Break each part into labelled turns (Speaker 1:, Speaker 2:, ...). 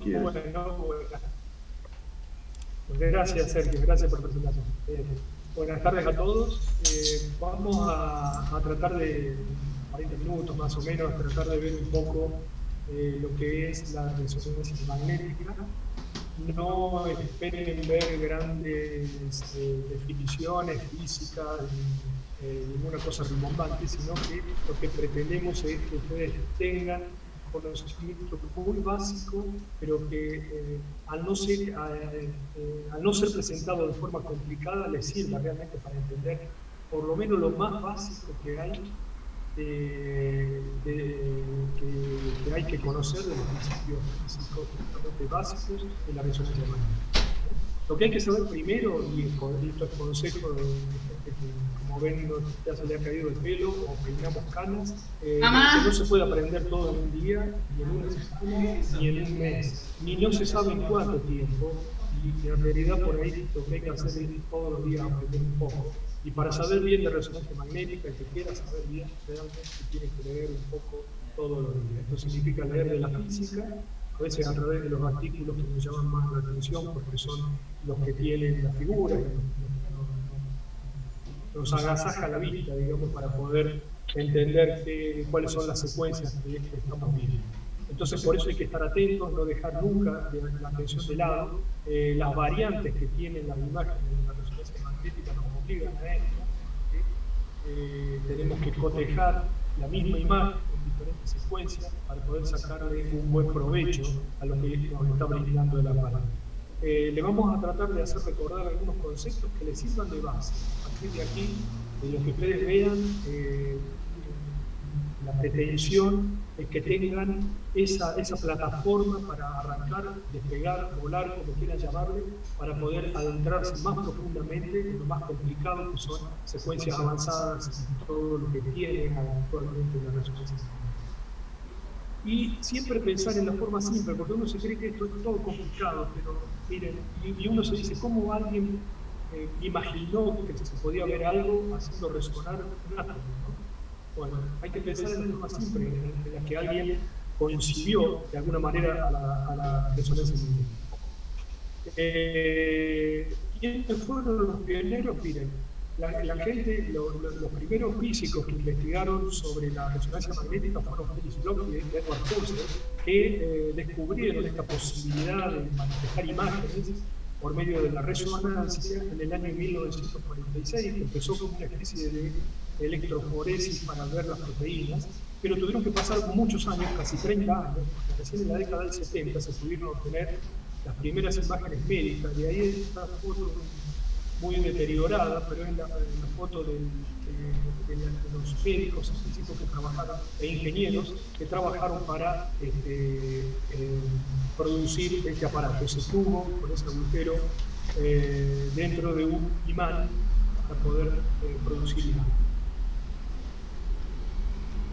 Speaker 1: quieras.
Speaker 2: Gracias, Sergio, gracias por la presentación. Buenas tardes a todos. Vamos a tratar de, 40 minutos más o menos, tratar de ver un poco lo que es la resonancia magnética. No esperen ver grandes definiciones físicas, ninguna cosa rimbombante, sino que lo que pretendemos es que ustedes tengan conocimiento muy básico, pero que al no ser presentado de forma complicada les sirva realmente para entender por lo menos lo más básico que hay que hay que conocer de los principios físicos justamente básicos de la resonancia magnética. Lo que hay que saber primero, y esto es consejo de gente que, como ven, ya se le ha caído el pelo o peinamos canas, que no se puede aprender todo en un día, ni en una semana, ni en un mes, ni no se sabe en cuánto tiempo, y en realidad por ahí lo que hay que hacer es todos los días aprender un poco. Y para saber bien de resonancia magnética, el que quiera saber bien, realmente tiene que leer un poco todos los días. Esto significa leer de la física, a veces a través de los artículos que nos llaman más la atención, porque son los que tienen las figuras, nos agasaja la vista, digamos, para poder entender cuáles son las secuencias que estamos viendo. Entonces, por eso hay que estar atentos, no dejar nunca la atención de lado. Las variantes que tienen las imágenes de la resonancia magnética nos obligan a esto. Tenemos que cotejar la misma imagen en diferentes secuencias para poder sacarle un buen provecho a lo que nos está brindando el aparato. Le vamos a tratar de hacer recordar algunos conceptos que les sirvan de base. A partir de aquí, de lo que ustedes vean, la pretensión es que tengan esa plataforma para arrancar, despegar, volar, como quieran llamarle, para poder adentrarse más profundamente en lo más complicado que son secuencias avanzadas y todo lo que tienen actualmente la resonancia magnética. Y siempre pensar en la forma simple, porque uno se cree que esto es todo complicado, pero miren, y uno se dice, ¿cómo alguien imaginó que se podía ver algo haciendo resonar un átomo, ¿no? Bueno, hay que pensar en la forma simple, en la que alguien concibió de alguna manera a la resonancia magnética. ¿Quiénes fueron los pioneros? Miren, la gente, los primeros físicos que investigaron sobre la resonancia magnética fueron Felix Bloch y Edward Purcell, que descubrieron esta posibilidad de manifestar imágenes por medio de la resonancia en el año 1946, que empezó como una especie de electroforesis para ver las proteínas, pero tuvieron que pasar muchos años, casi 30 años, porque recién en la década del 70 se pudieron obtener las primeras imágenes médicas. De ahí esta foto muy deteriorada, pero es la foto de los médicos científicos que trabajaron, e ingenieros que trabajaron para producir este aparato, ese tubo con ese agujero dentro de un imán para poder producir imagen.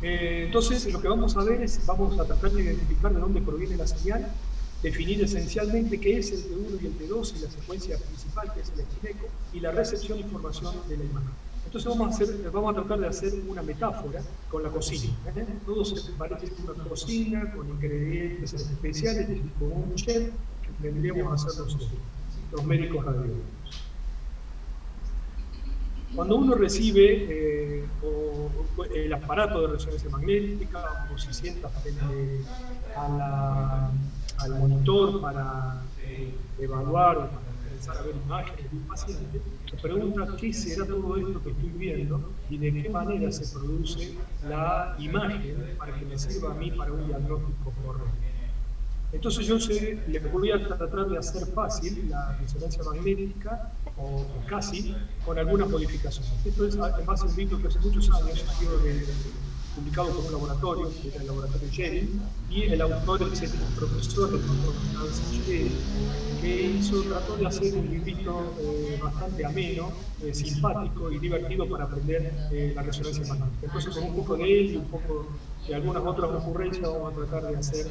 Speaker 2: Entonces, lo que vamos a ver es, vamos a tratar de identificar de dónde proviene la señal, definir esencialmente qué es el T1 y el T2 y la secuencia principal, que es el equineco, y la recepción de información de la imagen. Entonces vamos a tratar de hacer una metáfora con la cocina. Todo se parece a una cocina con ingredientes especiales, con un chef que tendríamos a hacer nosotros, los médicos radiólogos. Cuando uno recibe el aparato de resonancia magnética, o se sienta frente al monitor para evaluar o para empezar a ver imágenes de un paciente, se pregunta qué será todo esto que estoy viendo y de qué manera se produce la imagen para que me sirva a mí para un diagnóstico correcto. Entonces yo les voy a tratar de hacer fácil la resonancia magnética, o casi, con algunas modificaciones. Esto es además un libro que hace muchos años ha sido publicado por un laboratorio, que era el laboratorio Sherin, y el autor es el profesor del doctor Sherin, que trató de hacer un librito bastante ameno, simpático y divertido para aprender la resonancia magnética. Entonces, con un poco de él y un poco de algunas otras ocurrencias, vamos a tratar de hacer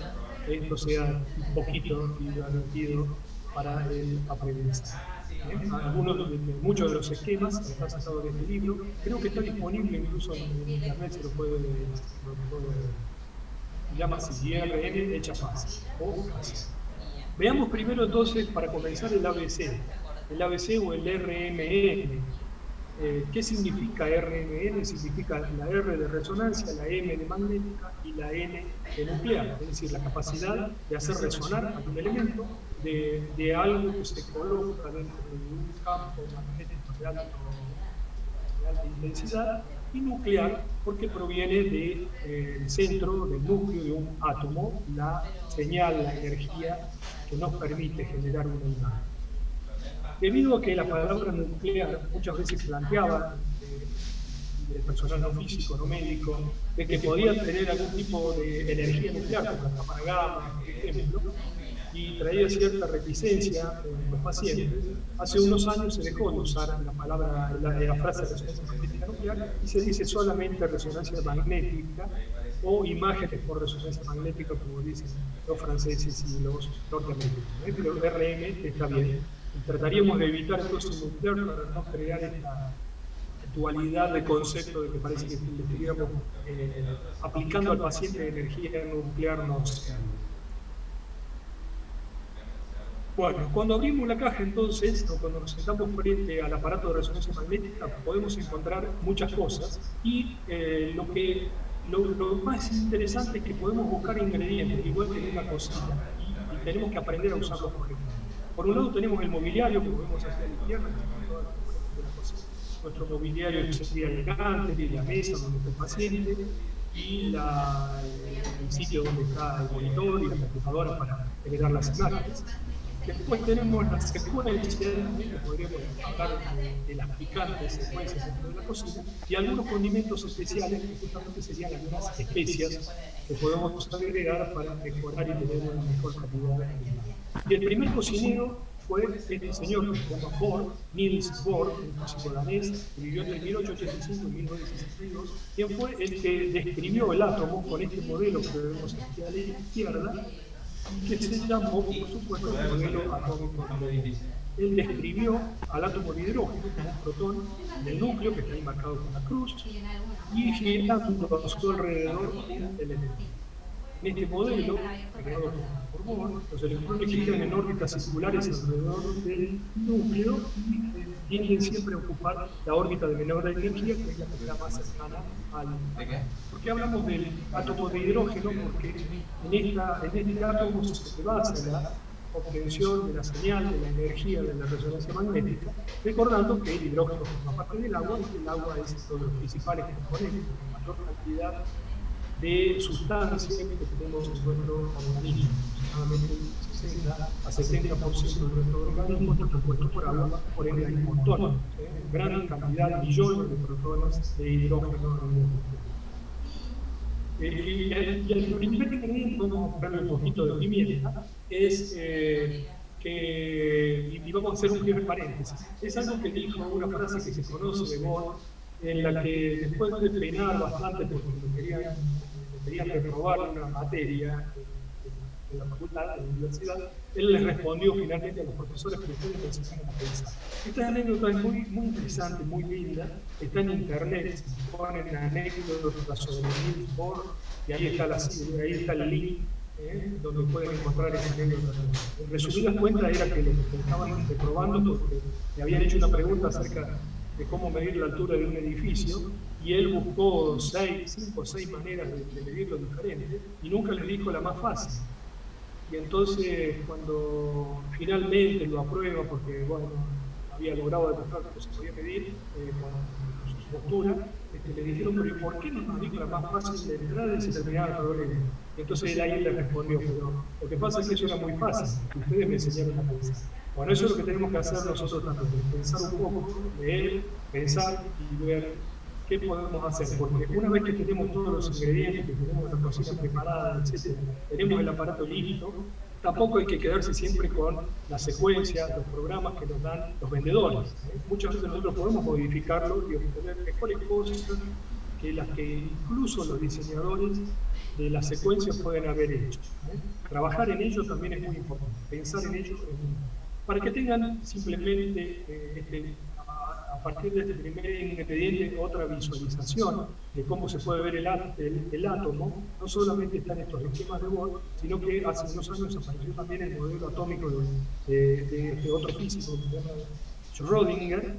Speaker 2: que esto sea un poquito divertido para el aprendizaje. Muchos de los esquemas que están sacados de este libro, creo que está disponible incluso en internet, se lo puede se llama así, IRN hecha fácil, o fácil. Veamos primero entonces, para comenzar, el ABC. El ABC o el RMN. ¿Qué significa RMN? Significa la R de resonancia, la M de magnética y la N de nuclear, es decir, la capacidad de hacer resonar algún elemento de algo que se coloca dentro de un campo magnético de alta intensidad, y nuclear porque proviene del centro, del núcleo de un átomo, la señal, la energía que nos permite generar una imagen. Debido a que la palabra nuclear muchas veces planteaba del personal no físico, no médico, de que podía tener algún tipo de energía nuclear, como la cámara gamma, por ejemplo, y traía cierta reticencia en los pacientes. Hace unos años se dejó de usar la palabra, la frase resonancia magnética nuclear, y se dice solamente resonancia magnética o imágenes por resonancia magnética, como dicen los franceses y los norteamericanos. Pero RM está bien. Trataríamos de evitar entonces nuclear para no crear esta dualidad de concepto de que parece que le estuviéramos aplicando al paciente energía nuclear no sea. Bueno, cuando abrimos la caja entonces, o cuando nos sentamos frente al aparato de resonancia magnética, podemos encontrar muchas cosas, y lo más interesante es que podemos buscar ingredientes, igual que en una cocina, y tenemos que aprender a usarlos correctamente. Por un lado tenemos el mobiliario, que podemos hacer a la izquierda, nuestro mobiliario sería elegante, y la mesa donde está el paciente, y el sitio donde está el monitor y la computadora para generar las imágenes. Después tenemos las secuencias, que podríamos hablar de las picantes secuencias dentro de la cocina, y algunos condimentos especiales, que justamente serían algunas especias que podemos agregar para mejorar y tener una mejor calidad de alimento. Y el primer cocinero fue este señor que se llama Bohr, Niels Bohr, un físico danés, que vivió entre 1885 y 1962, quien fue el que describió el átomo con este modelo que vemos aquí a la izquierda, que se llamó, por supuesto, el modelo atómico de Bohr. Él describió al átomo de hidrógeno como un protón en el núcleo, que está ahí marcado con la cruz, y girando a su alrededor un elemento. En este modelo, creado por Bohr, los electrones giran en órbitas circulares alrededor del núcleo y tienden siempre a ocupar la órbita de menor energía, que es la que está más cercana al... ¿Por qué hablamos del átomo de hidrógeno? Porque en este átomo se basa la obtención de la señal, de la energía de la resonancia magnética, recordando que el hidrógeno forma parte del agua, y que el agua es uno de los principales componentes, la mayor cantidad de sustancias que tenemos en nuestro organismo. Aproximadamente 60 a 70% de nuestro organismo está compuesto por agua, por ende hay un montón, gran cantidad, millones de protones de hidrógeno en el mundo. Y el primer ingrediente, vamos a ponerle un poquito de pimienta, es y vamos a hacer un primer paréntesis. Es algo que dijo, una frase que se conoce de Bohr, en la que después de penar bastante porque querían reprobar una materia en la facultad, en la universidad, él les respondió finalmente a los profesores que ustedes me enseñaron a pensar. Esta anécdota es muy interesante, muy linda, está en internet, se ponen anécdotas sobre Niels Bohr, y ahí está el link donde pueden encontrar esa anécdota. En resumidas cuentas era que lo que estaban reprobando porque le habían hecho una pregunta acerca de cómo medir la altura de un edificio, y él buscó 5 o 6 maneras de medirlo diferentes, y nunca les dijo la más fácil. Y entonces, cuando finalmente lo aprueba, porque bueno, había logrado demostrar que se podía medir con su postura, le dijeron, pero ¿por qué no nos dijo la más fácil de entrar y se terminaba el problema? Y entonces él ahí le respondió, pero lo que pasa es que eso era muy fácil, ustedes me enseñaron a pensar. Bueno, eso es lo que tenemos que hacer nosotros también, pensar un poco, leer, pensar y ver qué podemos hacer, porque una vez que tenemos todos los ingredientes, que tenemos la cocina preparada, etc., tenemos el aparato listo, tampoco hay que quedarse siempre con las secuencias, los programas que nos dan los vendedores. Muchas veces nosotros podemos modificarlo y obtener mejores cosas que las que incluso los diseñadores de las secuencias pueden haber hecho. Trabajar en ello también es muy importante, pensar en ello es muy importante. Para que tengan simplemente a partir de este primer ingrediente otra visualización de cómo se puede ver el átomo. No solamente están estos esquemas de Bohr, sino que hace unos años apareció también el modelo atómico de este otro físico que se llama Schrödinger,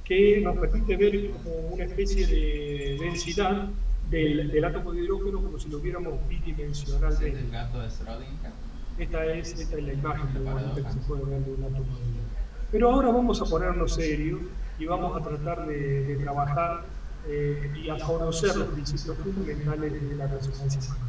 Speaker 2: que nos permite ver como una especie de densidad del átomo de hidrógeno como si lo viéramos bidimensionalmente.
Speaker 1: ¿El gato de Schrödinger?
Speaker 2: Esta es la imagen que se puede ver de un átomo de hidrógeno. Pero ahora vamos a ponernos serios y vamos a tratar de trabajar y a conocer los principios fundamentales de la resonancia magnética.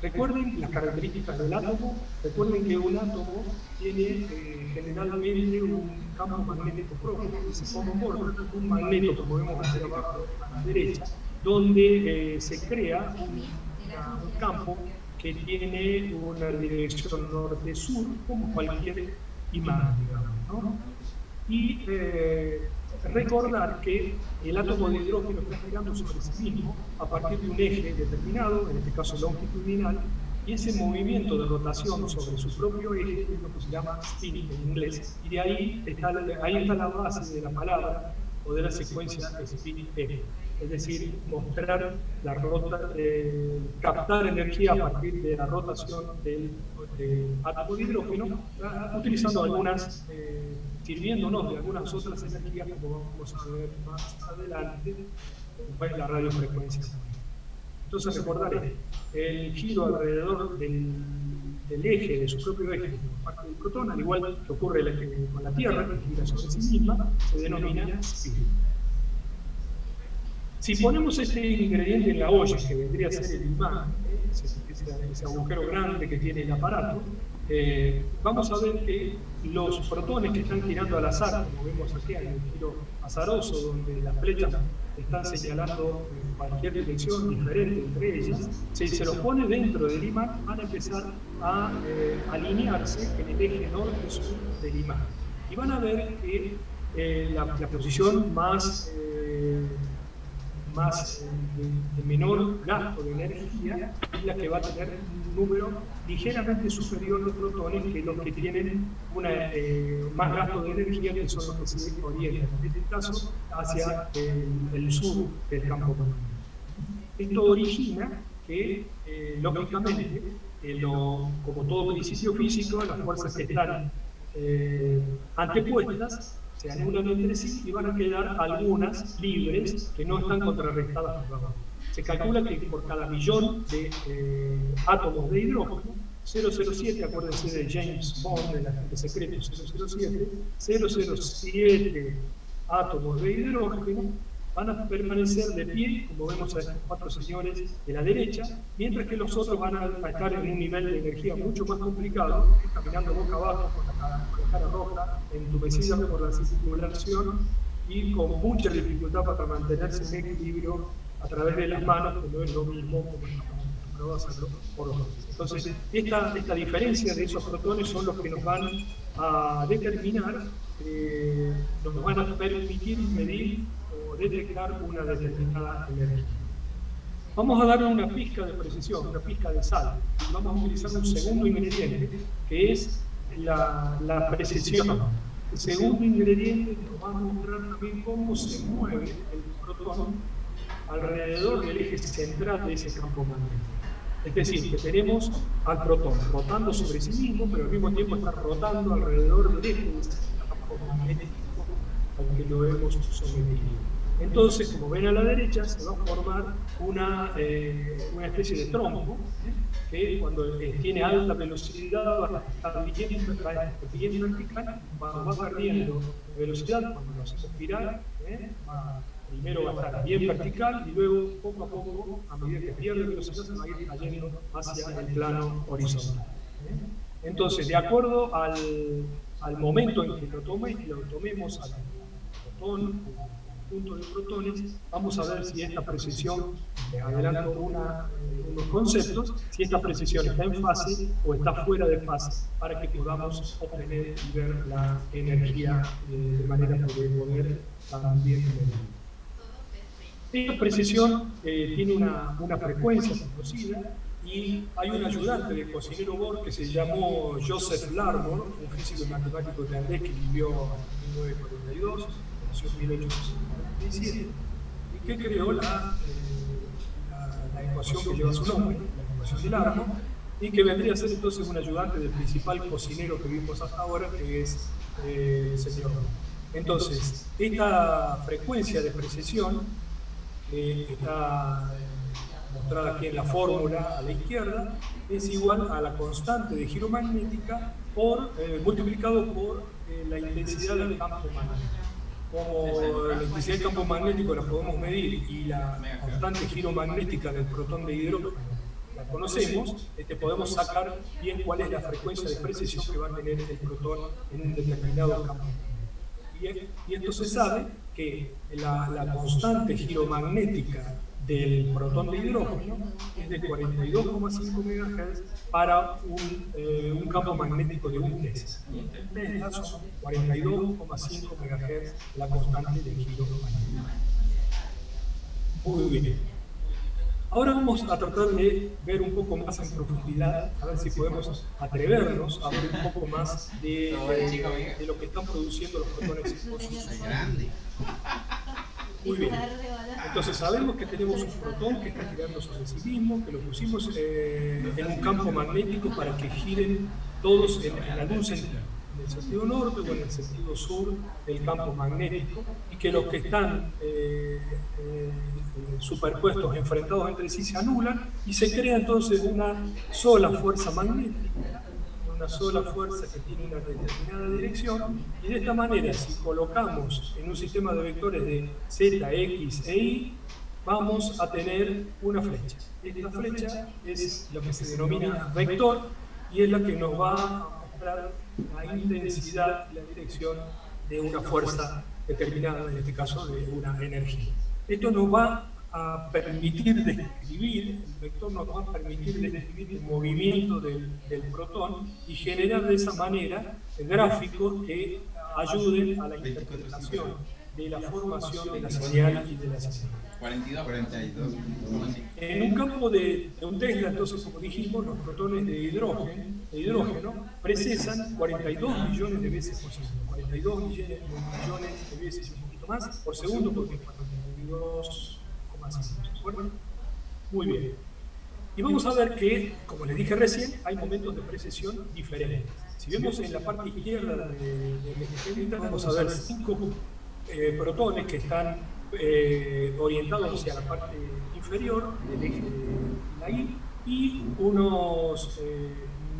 Speaker 2: Recuerden las características del átomo. Recuerden que un átomo tiene generalmente un campo magnético propio, que se comporta como un magneto, como vemos hacia abajo a la derecha, donde se crea un campo que tiene una dirección norte-sur, como cualquier imán, digamos, ¿no? Y recordar que el átomo de hidrógeno está girando sobre sí mismo a partir de un eje determinado, en este caso longitudinal, y ese movimiento de rotación sobre su propio eje es lo que se llama spin en inglés, y de ahí está la base de la palabra o de la secuencia spin-eje, es decir, mostrar captar energía a partir de la rotación del átomo de hidrógeno, utilizando sirviéndonos de algunas otras energías, como vamos a ver más adelante, como es la radiofrecuencia. Entonces recordar el giro alrededor del eje, de su propio eje, por parte del protón, al igual que ocurre con la Tierra, que gira sobre sí misma, se denomina spin. Si ponemos este ingrediente en la olla, que vendría a ser el imán, ese agujero grande que tiene el aparato, vamos a ver que los protones que están girando al azar, como vemos aquí en el giro azaroso, donde las flechas están señalando en cualquier dirección diferente entre ellas, si se los pone dentro del imán, van a empezar a alinearse en el eje norte-sur del imán. Y van a ver que la posición de menor gasto de energía es la que va a tener un número ligeramente superior de protones que los que tienen más gasto de energía, que son los que se orientan, en este caso, hacia el sur del campo magnético. Esto origina que, lógicamente, como todo principio físico, las fuerzas que están antepuestas se anulan entre sí y van a quedar algunas libres que no están contrarrestadas por la otra. Se calcula que por cada millón de átomos de hidrógeno, 007, acuérdense de James Bond, del agente secreto 007 átomos de hidrógeno van a permanecer de pie, como vemos a estos cuatro señores de la derecha, mientras que los otros van a estar en un nivel de energía mucho más complicado, caminando boca abajo con la cara roja, entumecida por la circulación y con mucha dificultad para mantenerse en equilibrio a través de las manos, que no es lo mismo como estamos acostumbrados a hacerlo por los ojos. Entonces, esta diferencia de esos protones son los que nos van a determinar, nos van a permitir medir o detectar una determinada energía. Vamos a darle una pizca de precisión, una pizca de sal. Vamos a utilizar un segundo ingrediente, que es la precisión. El segundo ingrediente nos va a mostrar también cómo se mueve el protón alrededor del eje central de ese campo magnético. Es decir, que tenemos al protón rotando sobre sí mismo, pero al mismo tiempo está rotando alrededor del eje de ese campo magnético al que lo hemos sometido. Entonces, como ven a la derecha, se va a formar una especie de trompo, que cuando tiene alta velocidad va a estar bien vertical, cuando va perdiendo velocidad, cuando lo hacemos girar, primero va a estar bien vertical y luego poco a poco, a medida que pierde velocidad, se va a ir cayendo hacia el plano horizontal. Entonces, de acuerdo al momento en que lo tomemos al protón, conjunto de protones, vamos a ver si esta precisión, adelanto unos conceptos, si esta precisión está en fase o está fuera de fase, para que podamos obtener y ver la energía de manera de poder también medir. Esta precisión tiene una frecuencia conocida y hay un ayudante del cocinero Bohr que se llamó Joseph Larmor, un físico y matemático irlandés que vivió en 1942, nació en 1847, y que creó la ecuación que lleva su nombre, la ecuación del átomo, y que vendría a ser entonces un ayudante del principal cocinero que vimos hasta ahora, que es el señor Roth. Entonces, esta frecuencia de precesión está mostrada aquí en la fórmula a la izquierda, es igual a la constante de giro magnética multiplicado por la intensidad del campo magnético. Como la intensidad del campo magnético la podemos medir y la constante giro magnética del protón de hidrógeno la conocemos, podemos sacar bien cuál es la frecuencia de precesión que va a tener el protón en un determinado campo. Y esto se sabe que la constante giromagnética del protón de hidrógeno es de 42,5 MHz para un campo magnético de 1 Tesla. En Tesla son 42,5 MHz la constante de giromagnética. Muy bien. Ahora vamos a tratar de ver un poco más en profundidad, a ver si podemos atrevernos a ver un poco más de lo que están produciendo los protones exitosos. Muy bien. Entonces sabemos que tenemos un protón que está girando sobre sí mismo, que lo pusimos en un campo magnético para que giren todos en algún sentido, en el sentido norte o en el sentido sur del campo magnético, y que los que están superpuestos, enfrentados entre sí, se anulan y se crea entonces una sola fuerza magnética, una sola fuerza que tiene una determinada dirección, y de esta manera, si colocamos en un sistema de vectores de Z, X e Y, vamos a tener una flecha. Esta flecha es lo que se denomina vector y es la que nos va a mostrar la intensidad y la dirección de una fuerza determinada, en este caso de una energía. Esto nos va a permitir describir, el vector nos va a permitir describir el movimiento del protón y generar de esa manera gráficos que ayuden a la interpretación de la formación de la señal y de la señal.
Speaker 1: 42.
Speaker 2: En un campo de un Tesla, entonces, como dijimos, los protones de hidrógeno precesan 42 millones de veces por segundo. 42 millones de veces y un poquito más por segundo, porque es 42,5. ¿De acuerdo? Muy bien. Y vamos a ver que, como les dije recién, hay momentos de precesión diferentes. Si vemos en la parte izquierda del ejemplo, vamos a ver 5 protones que están orientados hacia la parte inferior del eje de la Y, y unos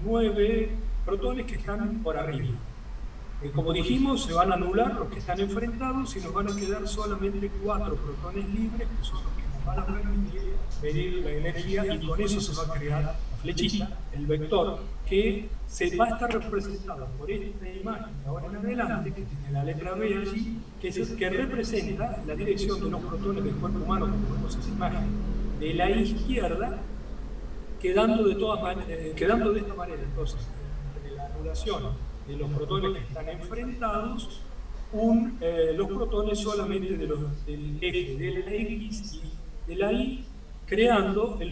Speaker 2: 9 protones que están por arriba. Como dijimos, se van a anular los que están enfrentados y nos van a quedar solamente 4 protones libres, que son los que nos van a permitir medir la energía, y con eso se va a crear la flechita, el vector, que se va a estar representado por esta imagen de ahora en adelante, que tiene la letra B allí, que representa la dirección de los protones del cuerpo humano, como vemos esa imagen, de la izquierda, quedando de esta manera. Entonces, entre la anulación de los protones que están enfrentados, los protones solamente del eje de la X y de la Y, creando el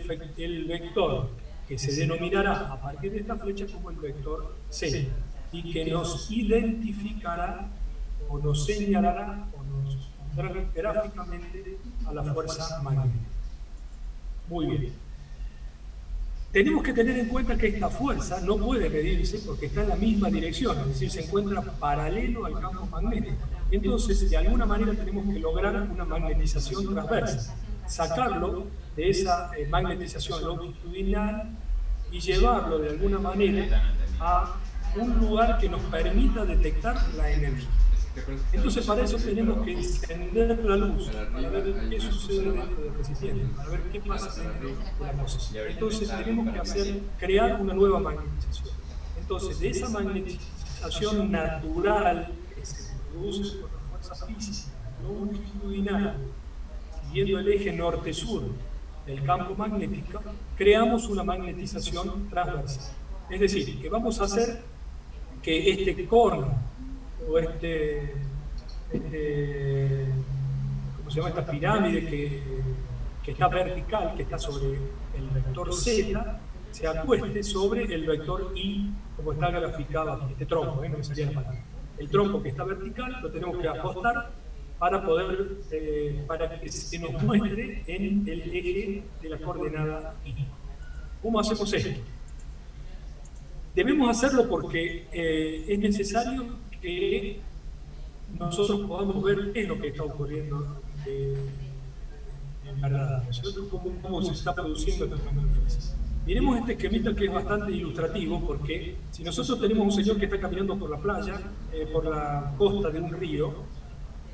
Speaker 2: vector que se denominará a partir de esta flecha como el vector Z, y que nos identificará o nos señalará o nos mostrará gráficamente a la fuerza magnética. Muy bien. Tenemos que tener en cuenta que esta fuerza no puede medirse porque está en la misma dirección, es decir, se encuentra paralelo al campo magnético. Entonces, de alguna manera tenemos que lograr una magnetización transversa, sacarlo de esa magnetización longitudinal y llevarlo de alguna manera a un lugar que nos permita detectar la energía. Entonces, para eso tenemos que encender la luz, para ver qué sucede dentro del recipiente, para ver qué pasa dentro de la cosa. Entonces, tenemos que crear una nueva magnetización. Entonces, de esa magnetización natural que se produce por la fuerza física longitudinal, siguiendo el eje norte-sur del campo magnético, creamos una magnetización transversal. Es decir, que vamos a hacer que este cono o ¿cómo se llama? Esta pirámide que está vertical, que está sobre el vector Z, se acueste sobre el vector Y, como está graficado aquí, este tronco, no me salía la palabra. El tronco que está vertical lo tenemos que apostar para que se nos muestre en el eje de la coordenada Y. ¿Cómo hacemos esto? Debemos hacerlo porque es necesario que nosotros podamos ver qué es lo que está ocurriendo en verdad, cómo se está produciendo esta transferencia. Miremos este esquemita que es bastante ilustrativo, porque si nosotros tenemos un señor que está caminando por la playa, por la costa de un río,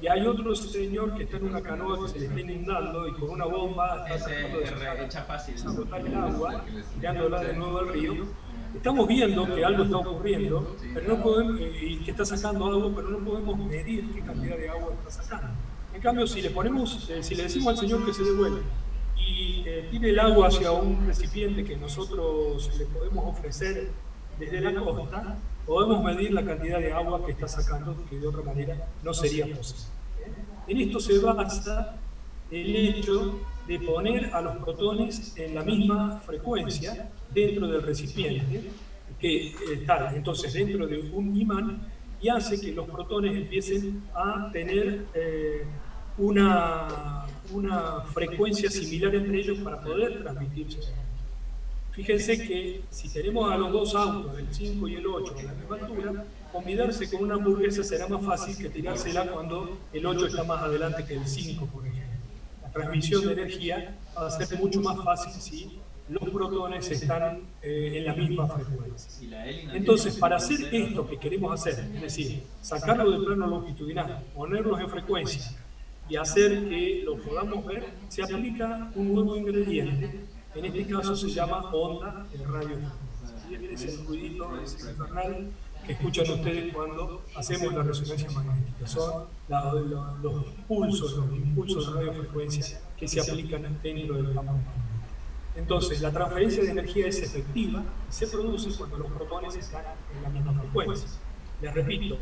Speaker 2: y hay otro señor que está en una canoa que se le está inundando y con una bomba está tratando de botar el agua, tirándola de nuevo al río, estamos viendo que algo está ocurriendo, pero no podemos, y que está sacando agua, pero no podemos medir qué cantidad de agua está sacando. En cambio, si le decimos al señor que se devuelva y tire el agua hacia un recipiente que nosotros le podemos ofrecer desde la costa, podemos medir la cantidad de agua que está sacando, que de otra manera no sería posible. En esto se basa el hecho de poner a los protones en la misma frecuencia dentro del recipiente, que está entonces dentro de un imán, y hace que los protones empiecen a tener una frecuencia similar entre ellos para poder transmitirse. Fíjense que si tenemos a los dos autos, el 5 y el 8, a la misma altura, convidarse con una hamburguesa será más fácil que tirársela cuando el 8 está más adelante que el 5, por ejemplo. La transmisión de energía va a ser mucho más fácil si los protones están en la misma frecuencia. Entonces, para hacer esto que queremos hacer, es decir, sacarlo del plano longitudinal, ponerlos en frecuencia y hacer que lo podamos ver, se aplica un nuevo ingrediente. En este caso se llama onda de radiofrecuencia. Este es el ruidito infernal que escuchan ustedes cuando hacemos la resonancia magnética. Son los impulsos de radiofrecuencia que se aplican dentro del campo magnético. Entonces, la transferencia de energía es efectiva y se produce cuando los protones están en la misma frecuencia. Les repito,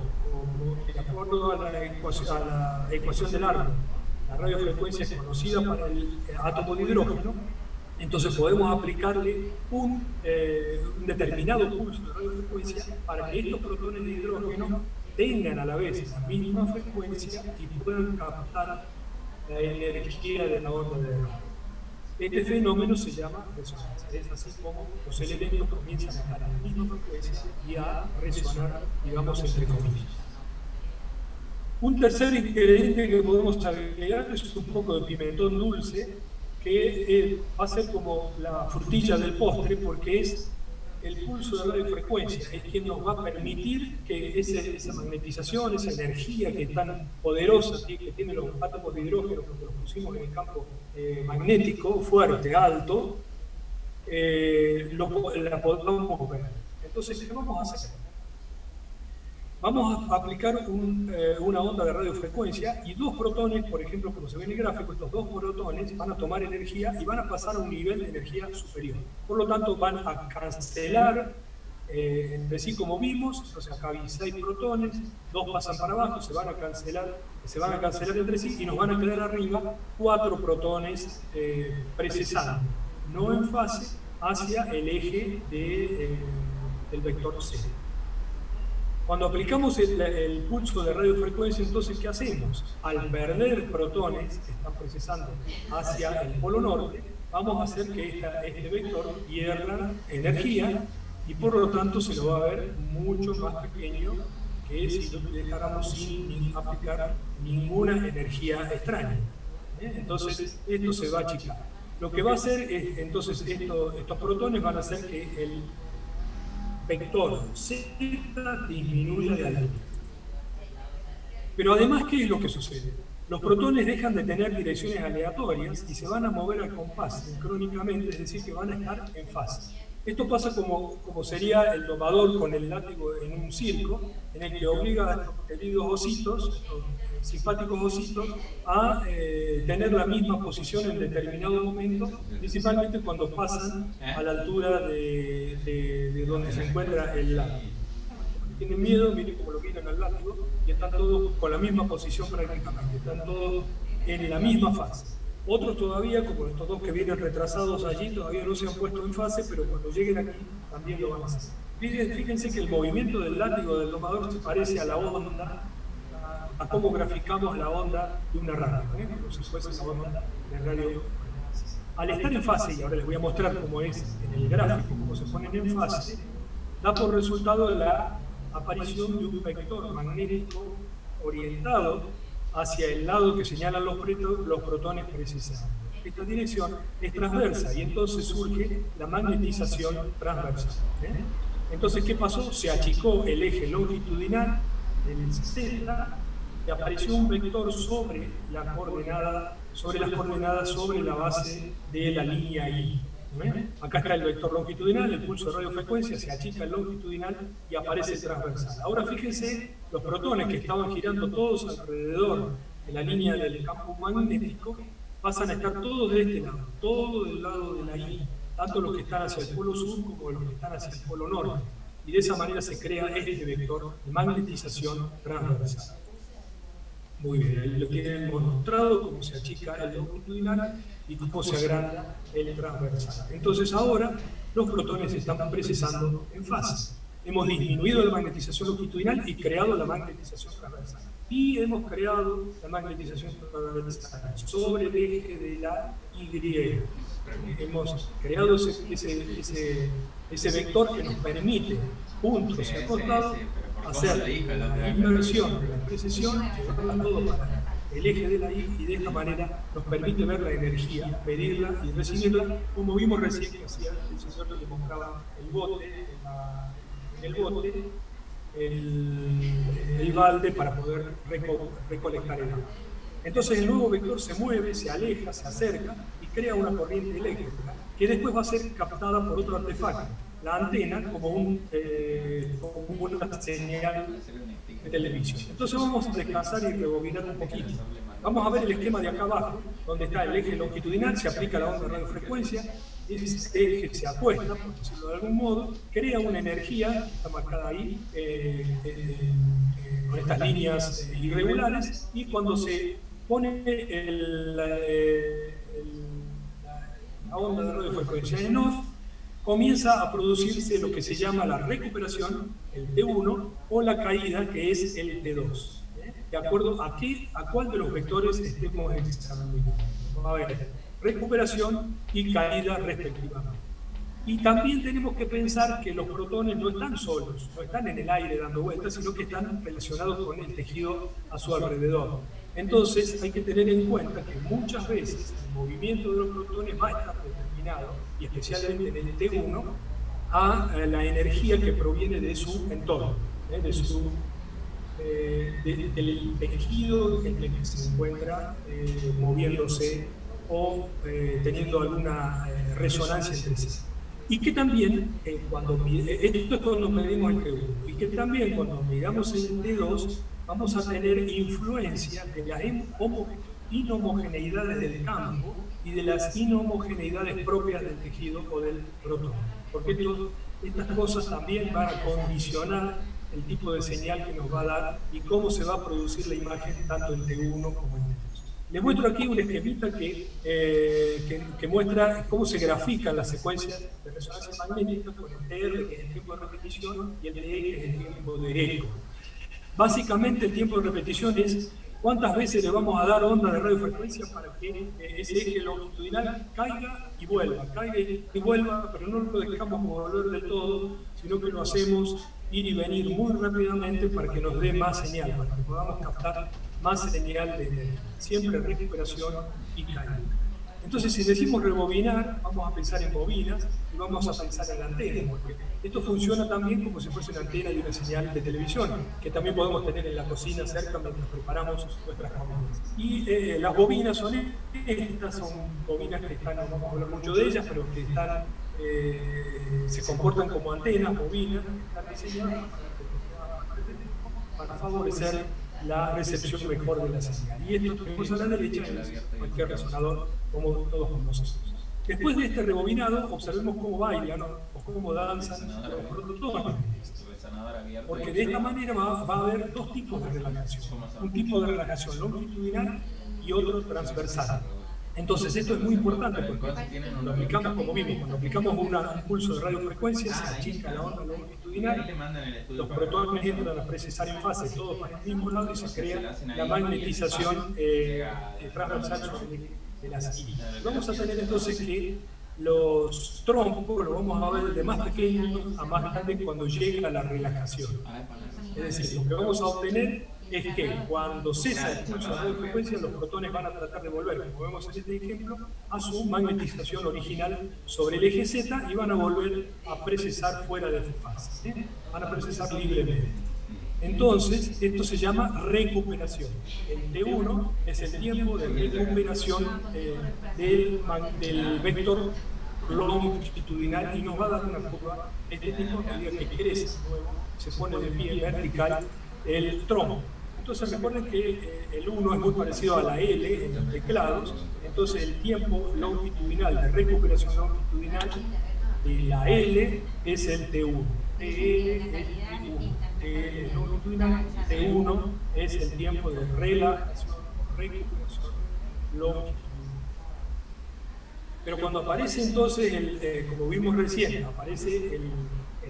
Speaker 2: de acuerdo a la ecuación del árbol, la radiofrecuencia es conocida para el átomo de hidrógeno. Entonces podemos aplicarle un determinado pulso de radiofrecuencia para que estos protones de hidrógeno tengan a la vez la misma frecuencia y puedan captar la energía de la onda de hidrógeno. Este fenómeno se llama resonancia. Es así como los elementos comienzan a estar en la misma frecuencia y a resonar, digamos, entre comillas. Un tercer ingrediente que podemos agregar es un poco de pimentón dulce, que va a ser como la frutilla del postre, porque es el pulso de radiofrecuencia, es quien nos va a permitir que esa magnetización, esa energía que es tan poderosa que tienen los átomos de hidrógeno cuando los pusimos en el campo magnético, fuerte, alto, la podamos ver. Entonces, ¿qué vamos a hacer? Vamos a aplicar una onda de radiofrecuencia y dos protones, por ejemplo, como se ve en el gráfico, estos dos protones van a tomar energía y van a pasar a un nivel de energía superior. Por lo tanto, van a cancelar entre sí como vimos. Entonces acá hay 6 protones, 2 pasan para abajo, se van a cancelar entre sí y nos van a quedar arriba 4 protones precesando, no en fase, hacia el eje del vector C. Cuando aplicamos el pulso de radiofrecuencia, entonces, ¿qué hacemos? Al perder protones que están procesando hacia el polo norte, vamos a hacer que este vector pierda energía y por lo tanto se lo va a ver mucho más pequeño que si lo dejáramos sin aplicar ninguna energía extraña. Entonces, esto se va a achicar. Lo que va a hacer es, entonces, estos protones van a hacer que el vector Z disminuye de altura. Pero además, ¿qué es lo que sucede? Los protones dejan de tener direcciones aleatorias y se van a mover al compás sincrónicamente, es decir, que van a estar en fase. Esto pasa como sería el domador con el látigo en un circo, en el que obliga a estos queridos ositos, estos simpáticos ositos, a tener la misma posición en determinado momento, principalmente cuando pasan a la altura de donde se encuentra el látigo. Si tienen miedo, miren cómo lo miran al látigo, y están todos con la misma posición prácticamente, están todos en la misma fase. Otros todavía, como estos dos que vienen retrasados allí, todavía no se han puesto en fase, pero cuando lleguen aquí también lo van a hacer. Fíjense que el movimiento del látigo del domador se parece a la onda, a cómo graficamos la onda de una radio, como si fuese la onda de radio. Al estar en fase, y ahora les voy a mostrar cómo es en el gráfico, cómo se ponen en fase, da por resultado la aparición de un vector magnético orientado hacia el lado que señalan los protones precisamente. Esta dirección es transversa y entonces surge la magnetización transversal. Entonces, ¿qué pasó? Se achicó el eje longitudinal del Z y apareció un vector sobre las coordenadas sobre la base de la línea Y. Acá está el vector longitudinal, el pulso de radiofrecuencia, se achica el longitudinal y aparece transversal. Ahora fíjense, los protones que estaban girando todos alrededor de la línea del campo magnético pasan a estar todos de este lado, todo del lado de la Y, tanto los que están hacia el polo sur como los que están hacia el polo norte. Y de esa manera se crea este vector de magnetización transversal. Muy bien, lo tienen mostrado cómo se achica el longitudinal y cómo se agranda el transversal. Entonces ahora los protones se están precisando en fase. Hemos disminuido la magnetización longitudinal y creado la magnetización transversal. Y hemos creado la magnetización transversal sobre el eje de la Y. Hemos creado ese vector que nos permite, juntos y acostados, hacer la inversión de la precesión, llevarla todo para el eje de la Y, y de esta manera nos permite ver la energía, medirla y recibirla, como vimos recién que hacía el señor que le mostraba el balde para poder recolectar el agua. Entonces el nuevo vector se mueve, se aleja, se acerca y crea una corriente eléctrica que después va a ser captada por otro artefacto, la antena, como una señal de televisión. Entonces vamos a descansar y rebobinar un poquito. Vamos a ver el esquema de acá abajo, donde está el eje longitudinal, se aplica la onda de radiofrecuencia, ese eje se apuesta, por decirlo de algún modo, crea una energía, está marcada ahí, con estas líneas irregulares, y cuando se pone la onda de radiofrecuencia en off, comienza a producirse lo que se llama la recuperación, el T1, o la caída, que es el T2. De acuerdo a cuál de los vectores estemos examinando. A ver, recuperación y caída respectivamente. Y también tenemos que pensar que los protones no están solos, no están en el aire dando vueltas, sino que están relacionados con el tejido a su alrededor. Entonces hay que tener en cuenta que muchas veces el movimiento de los protones va a estar determinado, y especialmente en el T1, a la energía que proviene de su entorno, del tejido en el que se encuentra moviéndose o teniendo alguna resonancia entre sí. Y que también, esto es cuando medimos el T1, y que también cuando midamos el T2, vamos a tener influencia de las inhomogeneidades del campo y de las inhomogeneidades propias del tejido o del protón. Porque estas cosas también van a condicionar el tipo de señal que nos va a dar y cómo se va a producir la imagen tanto en T1 como en T2. Les muestro aquí un esquemita que muestra cómo se grafican las secuencias de resonancia magnética con el TR, que es el tiempo de repetición, y el DE, que es el tiempo de eco. Básicamente el tiempo de repetición es cuántas veces le vamos a dar onda de radiofrecuencia para que ese eje longitudinal caiga y vuelva, pero no lo dejamos volver del todo, sino que lo hacemos ir y venir muy rápidamente para que nos dé más señal, para que podamos captar más señal de siempre recuperación y caída. Entonces, si decimos rebobinar, vamos a pensar en bobinas y vamos a pensar en la antena, porque esto funciona también como si fuese una antena de una señal de televisión, que también podemos tener en la cocina cerca mientras preparamos nuestras comidas. Y las bobinas son bobinas que están, no vamos a hablar mucho de ellas, pero que están, se comportan como antenas, bobinas, que están diseñadas para favorecer la recepción mejor de la señal. Y esto que tenemos a la derecha es cualquier resonador, como todos conocemos. Después de este rebobinado, observemos cómo bailan o cómo danzan los protones. Porque de esta manera va a haber dos tipos de relajación. Un tipo de relajación longitudinal y otro transversal. Entonces, esto es muy importante porque cuando aplicamos, como vimos, cuando aplicamos un pulso de radiofrecuencia, se achica la onda longitudinal, los protones entran a precesar en fase, todos para el mismo lado, y se crea la magnetización transversal de las I. Vamos a tener entonces que los trompos los vamos a ver de más pequeños a más grandes cuando llega la relajación. Es decir, lo que vamos a obtener es que cuando cesa el pulso de radiofrecuencia, los protones van a tratar de volver, como vemos en este ejemplo, a su magnetización original sobre el eje Z y van a volver a precesar fuera de fase, ¿sí? Van a precesar libremente. Entonces, esto se llama recuperación. El T1 es el tiempo de recuperación del vector longitudinal y nos va a dar una curva de este tipo a medida que crece nuevo, se pone de pie vertical el trompo. Entonces recuerden que el 1 es muy parecido a la L en los teclados, entonces el tiempo longitudinal de recuperación longitudinal de la L es el T1. TL longitudinal, T1 es el tiempo de relajación, recuperación longitudinal. Pero cuando aparece entonces, como vimos recién, aparece el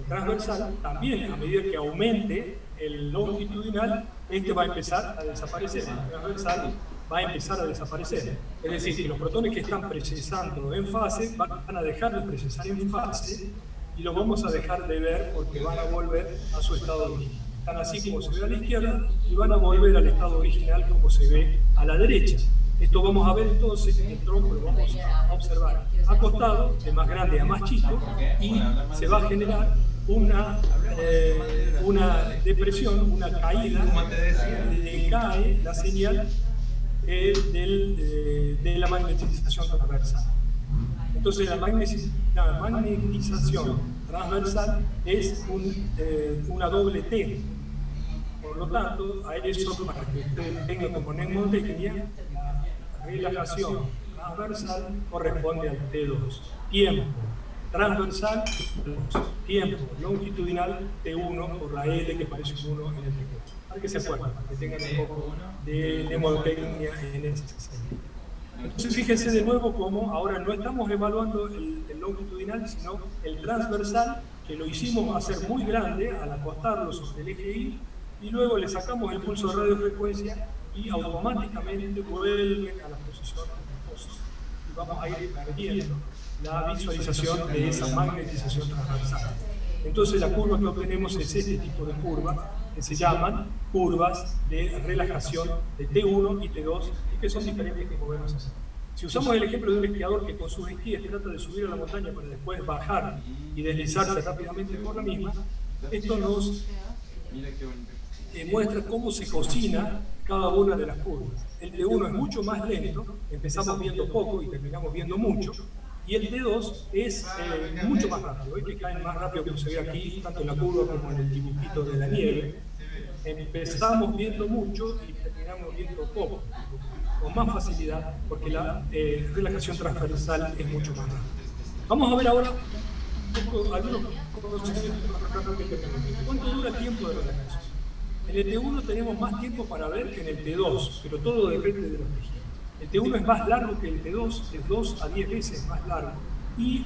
Speaker 2: transversal, también a medida que aumente el longitudinal, este va a empezar a desaparecer, el transversal va a empezar a desaparecer. Es decir, que los protones que están precesando en fase van a dejar de precesar en fase y los vamos a dejar de ver porque van a volver a su estado original. Están así como se ve a la izquierda y van a volver al estado original como se ve a la derecha. Esto vamos a ver entonces, en el trompo lo vamos a observar acostado, de más grande a más chico, y se va a generar una depresión, una caída, cae la señal de la magnetización transversal. Entonces la magnetización transversal es una doble T. Por lo tanto, a eso, para que ustedes tengan como mnemotecnia, la relajación transversal corresponde al T2. Tiempo transversal, tiempo longitudinal, T1 por la L que parece un 1 en el T4. Para que se acuerden, para que tengan un poco de mnemotecnia en ese sentido. Entonces fíjense de nuevo cómo ahora no estamos evaluando el longitudinal, sino el transversal, que lo hicimos hacer muy grande al acostarlo sobre el eje Y, y luego le sacamos el pulso de radiofrecuencia y automáticamente vuelven a la posición de reposo. Y vamos a ir perdiendo la visualización de esa magnetización transversal. Entonces la curva que obtenemos es este tipo de curvas, que se llaman curvas de relajación de T1 y T2, y que son diferentes que podemos hacer. Si usamos el ejemplo de un esquiador que con sus esquíes trata de subir a la montaña para después bajar y deslizarse rápidamente por la misma, esto nos muestra cómo se cocina cada una de las curvas. El T1 es mucho más lento, empezamos viendo poco y terminamos viendo mucho, y el T2 es mucho más rápido. Ven que caen más rápido como se ve aquí, tanto en la curva como en el dibujito de la nieve. Empezamos viendo mucho y terminamos viendo poco, con más facilidad, porque la relajación transversal es mucho más rápida. Vamos a ver ahora algunos conocimientos rápidamente. ¿Cuánto dura el tiempo de relajación? En el T1 tenemos más tiempo para ver que en el T2, pero todo depende de los tejidos. El T1 es más largo que el T2, es 2 a 10 veces más largo, y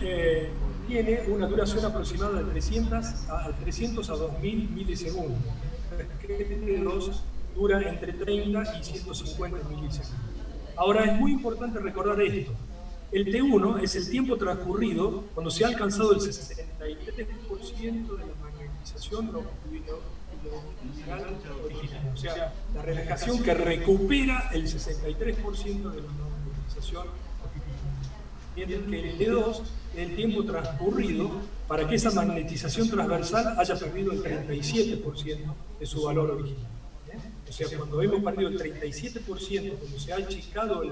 Speaker 2: tiene una duración aproximada de 300 a 2000 milisegundos. El T2 dura entre 30 y 150 milisegundos. Ahora, es muy importante recordar esto. El T1 es el tiempo transcurrido cuando se ha alcanzado el 63% de la magnetización longitudinal original. O sea, la relajación que recupera el 63% de la magnetización original. Mientras que el T2 es el tiempo transcurrido para que esa magnetización transversal haya perdido el 37% de su valor original. O sea, cuando hemos perdido el 37%, cuando se ha achicado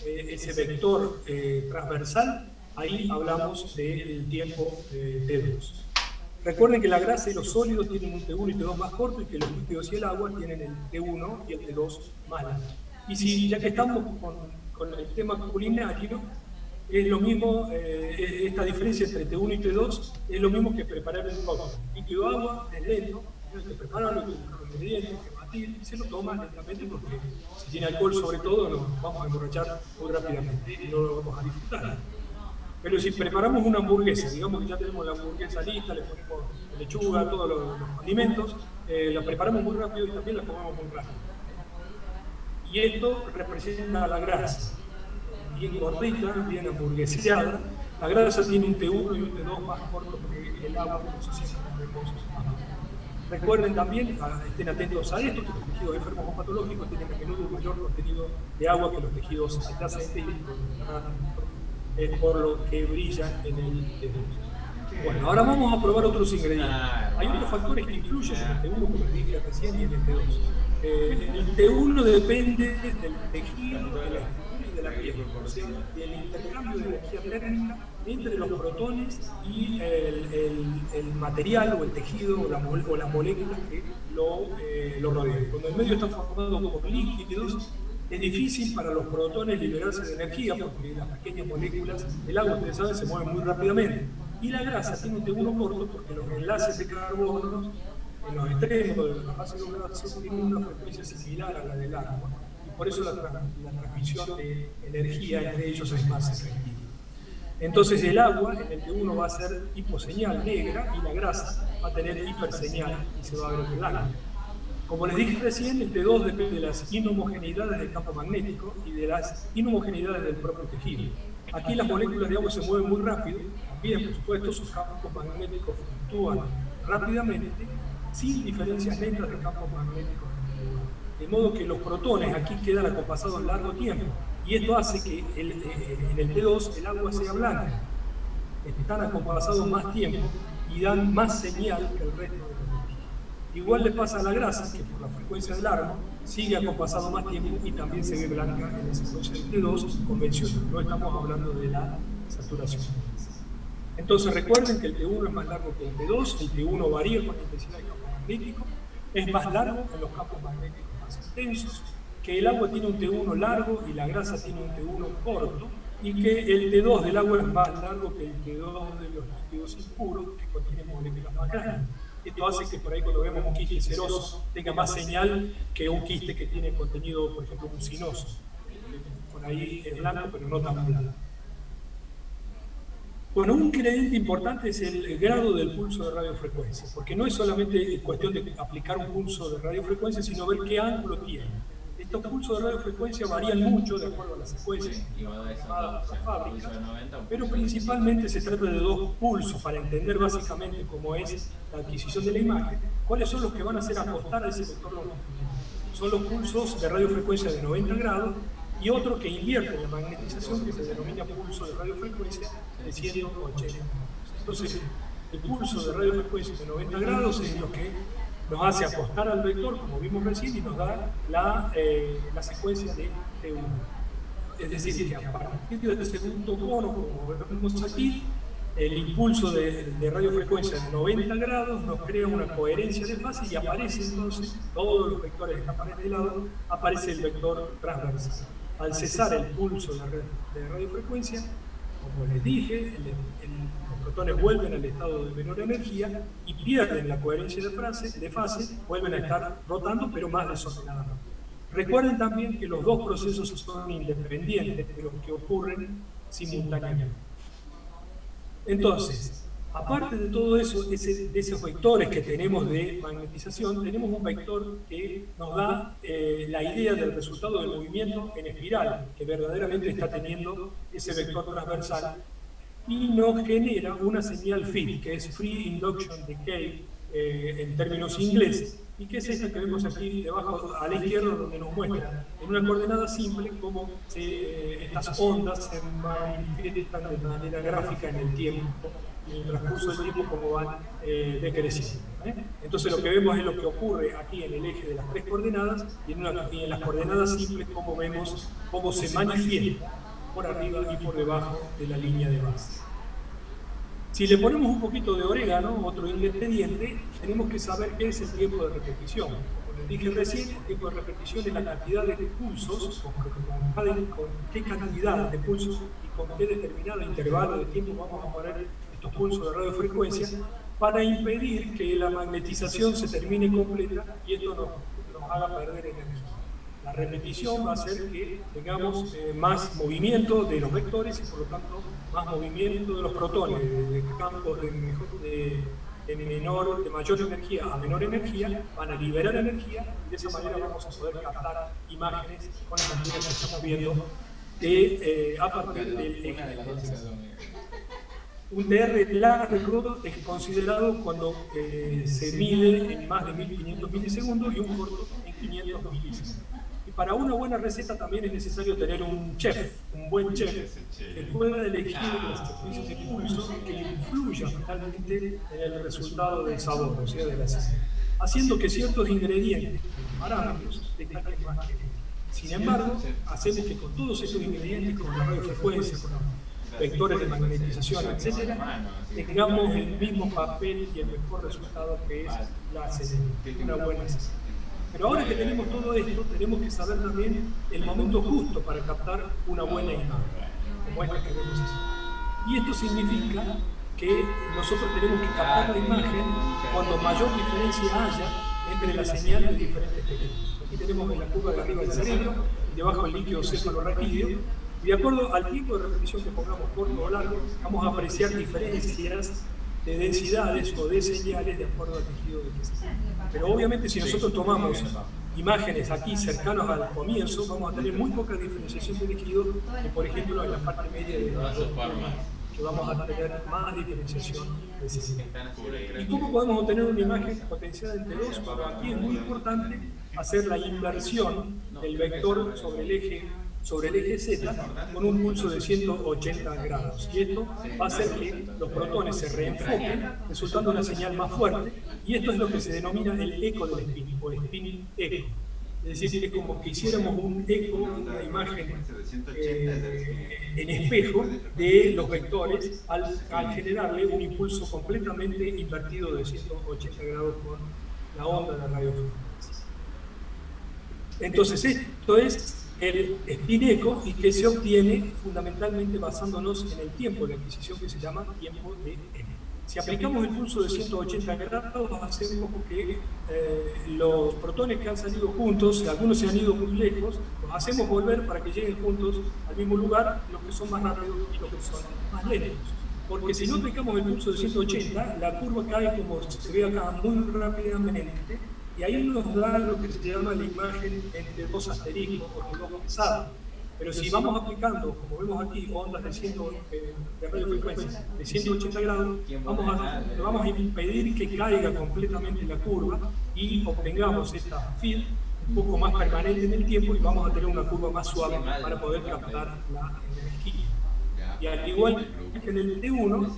Speaker 2: ese vector transversal, ahí hablamos del tiempo T2. Recuerden que la grasa y los sólidos tienen un T1 y T2 más corto, y que los líquidos y el agua tienen el T1 y el T2 más largo. Y si ya que estamos con el tema culinario, es lo mismo, esta diferencia entre T1 y T2 es lo mismo que preparar el cóctel. Líquido agua es lento, tienes que prepararlo, ingrediente, que batir, y se lo toma lentamente porque si tiene alcohol sobre todo nos vamos a emborrachar muy rápidamente y no lo vamos a disfrutar. Pero si preparamos una hamburguesa, digamos que ya tenemos la hamburguesa lista, le ponemos lechuga, todos los condimentos, la preparamos muy rápido y también la comemos muy rápido. Y esto representa la grasa, bien gordita, bien hamburgueseada. La grasa tiene un T1 y un T2 más corto porque el agua no se siente tan reposo. Recuerden también, estén atentos a esto, que los tejidos enfermos o patológicos tienen a menudo un mayor contenido de agua que los tejidos adyacentes y por lo que brilla en el T2. Bueno, ahora vamos a probar otros ingredientes. Hay otros factores que influyen en el T1, como les dije recién, y en el T2. El T1 depende del tejido, de la estructura y de la piel, o sea, del intercambio de energía térmica entre los protones y el material o el tejido o las moléculas que lo rodean. Cuando el medio está formado por líquidos, es difícil para los protones liberarse de energía porque las pequeñas moléculas del agua, ustedes saben, se mueven muy rápidamente. Y la grasa tiene un T1 corto porque los enlaces de carbono en los extremos de los ácidos grasos tienen una frecuencia similar a la del agua y por eso la transmisión de energía entre ellos es más efectiva. Entonces el agua en el T1 va a ser hiposeñal negra y la grasa va a tener hiperseñal y se va a ver blanca. Como les dije recién, el T2 depende de las inhomogeneidades del campo magnético y de las inhomogeneidades del propio tejido. Aquí las moléculas de agua se mueven muy rápido, también por supuesto sus campos magnéticos fluctúan rápidamente, sin diferencias netas de campos magnéticos. De modo que los protones aquí quedan acompasados largo tiempo, y esto hace que en el T2 el agua sea blanca. Están acompasados más tiempo y dan más señal que el resto de los tejidos. Igual le pasa a la grasa, que por la frecuencia del árbol sigue acompasado más tiempo y también se ve blanca en la secuencia del T2 convencional. No estamos hablando de la saturación. Entonces recuerden que el T1 es más largo que el T2, el T1 varía con la intensidad del campo magnético, es más largo en los campos magnéticos más extensos, que el agua tiene un T1 largo y la grasa tiene un T1 corto, y que el T2 del agua es más largo que el T2 de los líquidos impuros que contienen moléculas más grandes. Esto hace que por ahí cuando vemos un quiste ceroso tenga más señal que un quiste que tiene contenido, por ejemplo, mucinoso. Por ahí es blanco, pero no tan blanco. Bueno, un ingrediente importante es el grado del pulso de radiofrecuencia, porque no es solamente cuestión de aplicar un pulso de radiofrecuencia, sino ver qué ángulo tiene. Estos pulsos de radiofrecuencia varían mucho de acuerdo a las secuencias llamadas por la fábrica, pero principalmente se trata de dos pulsos para entender básicamente cómo es la adquisición de la imagen. ¿Cuáles son los que van a hacer apostar a ese vector longitudinal? Son los pulsos de radiofrecuencia de 90 grados y otro que invierte la magnetización, que se denomina pulso de radiofrecuencia de 180. Entonces, el pulso de radiofrecuencia de 90 grados es lo que nos hace apostar al vector, como vimos recién, y nos da la secuencia de T1. Es decir, que a partir de este segundo cono, como vemos aquí, el impulso de radiofrecuencia de 90 grados nos crea una coherencia de fase y aparece entonces, todos los vectores que están para este lado, aparece el vector transversal. Al cesar el pulso de radiofrecuencia, como les dije, los protones vuelven al estado de menor energía y pierden la coherencia de fase, vuelven a estar rotando, pero más desordenadamente. Recuerden también que los dos procesos son independientes, pero que ocurren simultáneamente. Entonces, aparte de todo eso, de esos vectores que tenemos de magnetización, tenemos un vector que nos da la idea del resultado del movimiento en espiral, que verdaderamente está teniendo ese vector transversal, y nos genera una señal FID, que es Free Induction Decay en términos ingleses, y que es esta que vemos aquí debajo a la izquierda, donde nos muestra en una coordenada simple cómo estas ondas se manifiestan de manera gráfica en el tiempo, en el transcurso del tiempo, como van decreciendo. Entonces lo que vemos es lo que ocurre aquí en el eje de las tres coordenadas, y en las coordenadas simples cómo vemos cómo se manifiesta por arriba y por debajo de la línea de base. Si le ponemos un poquito de orégano, otro ingrediente, tenemos que saber qué es el tiempo de repetición. Como les dije recién, el tiempo de repetición es la cantidad de pulsos, con qué cantidad de pulsos y con qué determinado intervalo de tiempo vamos a poner estos pulsos de radiofrecuencia para impedir que la magnetización se termine completa y esto nos haga perder energía. La repetición va a hacer que tengamos más movimiento de los vectores y por lo tanto más movimiento de los protones, de campos de mayor energía a menor energía, van a liberar energía y de esa manera vamos a poder captar imágenes con las alturas que estamos viendo a partir del eje. Un DR largo es considerado cuando se mide en más de 1500 milisegundos y un corto en 500 milisegundos. Y para una buena receta también es necesario tener un chef, un buen chef, que pueda elegir los servicios de impulso que influyan finalmente en el resultado del sabor, o sea, de la receta, haciendo que ciertos ingredientes, parámetros, destaquen más que otros. Sin embargo, hacemos que con todos estos ingredientes, con la radiofrecuencia, con los vectores de magnetización, etc., tengamos el mismo papel y el mejor resultado que es la señal, una buena señal. Pero ahora que tenemos todo esto, tenemos que saber también el momento justo para captar una buena imagen, como esta que vemos aquí. Y esto significa que nosotros tenemos que captar la imagen cuando mayor diferencia haya entre la señal de diferentes tejidos. Aquí tenemos en la curva de arriba el cerebro y debajo el líquido cefalorraquídeo. Y de acuerdo al tipo de repetición que pongamos, corto o largo, vamos a apreciar diferencias de densidades o de señales de acuerdo al tejido de que sea. Pero obviamente si nosotros tomamos imágenes aquí cercanos al comienzo, vamos a tener muy poca diferenciación de tejido que, por ejemplo, en la parte media de la que vamos a tener más diferenciación de señales. ¿Y cómo podemos obtener una imagen potenciada entre dos? Bueno, aquí es muy importante hacer la inversión del vector sobre el eje Z con un pulso de 180 grados. Y esto va a hacer que los protones se reenfoquen, resultando una señal más fuerte, y esto es lo que se denomina el eco del spin, o spin eco. Es decir, es como que hiciéramos un eco, una imagen en espejo de los vectores al generarle un impulso completamente invertido de 180 grados con la onda de la radiofrecuencia. Entonces, esto es el spin eco y que se obtiene fundamentalmente basándonos en el tiempo de adquisición que se llama tiempo de n. Si aplicamos el pulso de 180 grados, hacemos que los protones que han salido juntos, algunos se han ido muy lejos, los hacemos volver para que lleguen juntos al mismo lugar, los que son más rápidos y los que son más lentos. Porque si no aplicamos el pulso de 180, la curva cae como se ve acá muy rápidamente, y ahí nos da lo que se llama la imagen entre dos asteriscos o dos pesados. Pero si vamos aplicando, como vemos aquí, ondas de radiofrecuencia de 180 grados, vamos a impedir que caiga completamente la curva y obtengamos esta field un poco más permanente en el tiempo y vamos a tener una curva más suave para poder captar la energía. Y al igual que en el T1,